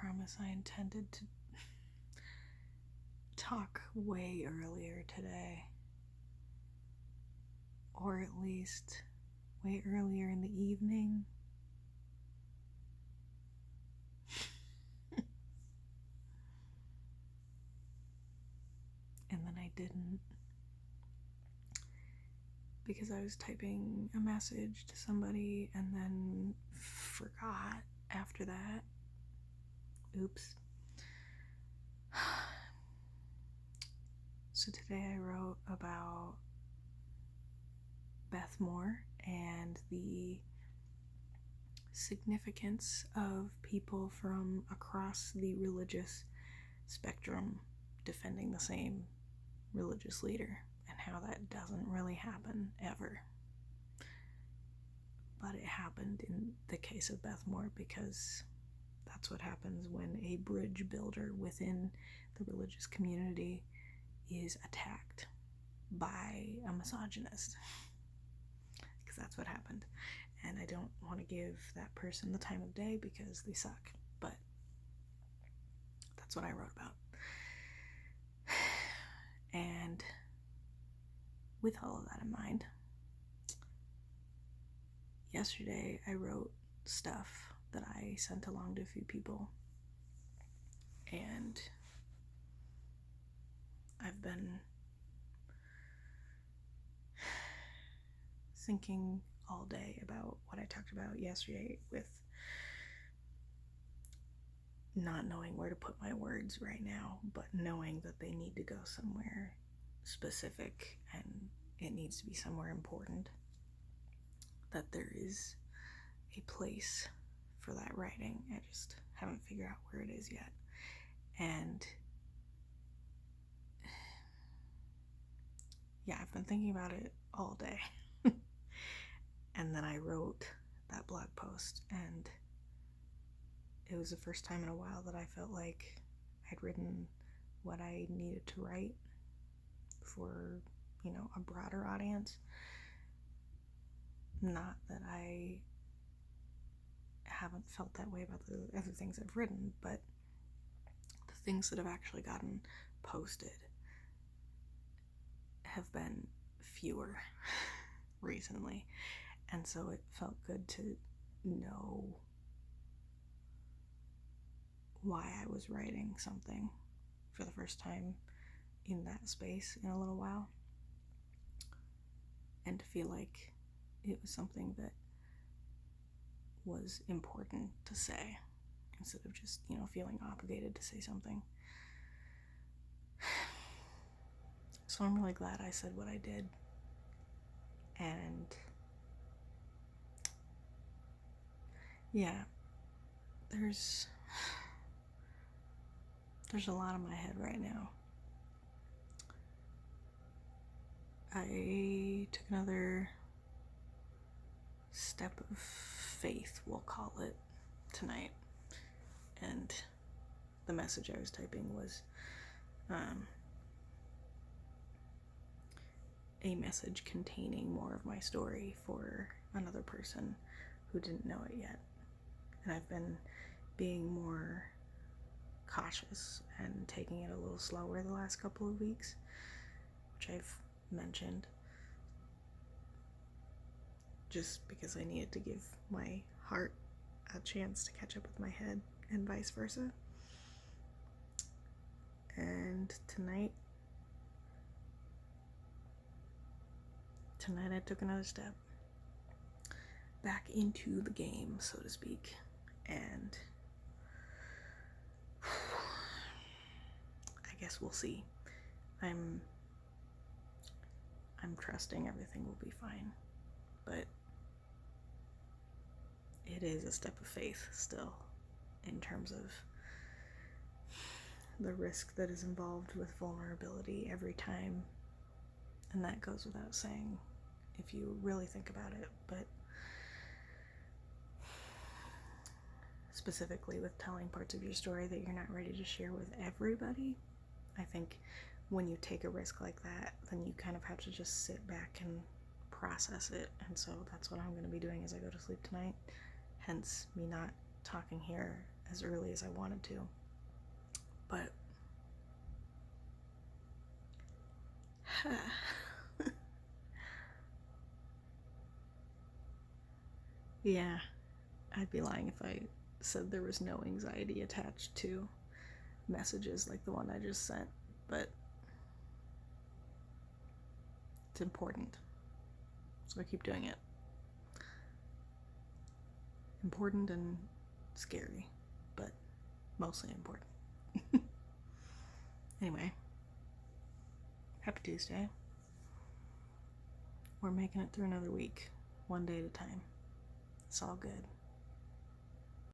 promise I intended to talk way earlier today. Or at least way earlier in the evening. And then I didn't. Because I was typing a message to somebody and then forgot after that. Oops. So today I wrote about Beth Moore and the significance of people from across the religious spectrum defending the same religious leader, and how that doesn't really happen ever. But it happened in the case of Beth Moore because that's what happens when a bridge builder within the religious community is attacked by a misogynist. Because that's what happened. And I don't want to give that person the time of day because they suck. But that's what I wrote about. And with all of that in mind, yesterday I wrote stuff that I sent along to a few people. And I've been thinking all day about what I talked about yesterday with not knowing where to put my words right now, but knowing that they need to go somewhere specific and it needs to be somewhere important. That there is a place for that writing. I just haven't figured out where it is yet. And yeah, I've been thinking about it all day. And then I wrote that blog post, and it was the first time in a while that I felt like I'd written what I needed to write for, a broader audience. Not that I haven't felt that way about the other things I've written, but the things that have actually gotten posted have been fewer recently. And so it felt good to know why I was writing something for the first time in that space in a little while. And to feel like it was something that was important to say instead of just, feeling obligated to say something. So I'm really glad I said what I did. And yeah, there's a lot in my head right now. I took another step of faith, we'll call it, tonight. And the message I was typing was a message containing more of my story for another person who didn't know it yet. And I've been being more cautious and taking it a little slower the last couple of weeks, which I've mentioned, just because I needed to give my heart a chance to catch up with my head and vice versa. And tonight I took another step back into the game, so to speak, and I guess we'll see. I'm trusting everything will be fine, but it is a step of faith still in terms of the risk that is involved with vulnerability every time, and that goes without saying if you really think about it. But specifically with telling parts of your story that you're not ready to share with everybody, I think when you take a risk like that, then you kind of have to just sit back and process it. And so that's what I'm going to be doing as I go to sleep tonight, hence me not talking here as early as I wanted to. But yeah, I'd be lying if I said there was no anxiety attached to messages like the one I just sent, but it's important, so I keep doing it. Important and scary, but mostly important. Anyway, happy Tuesday. We're making it through another week, one day at a time. It's all good.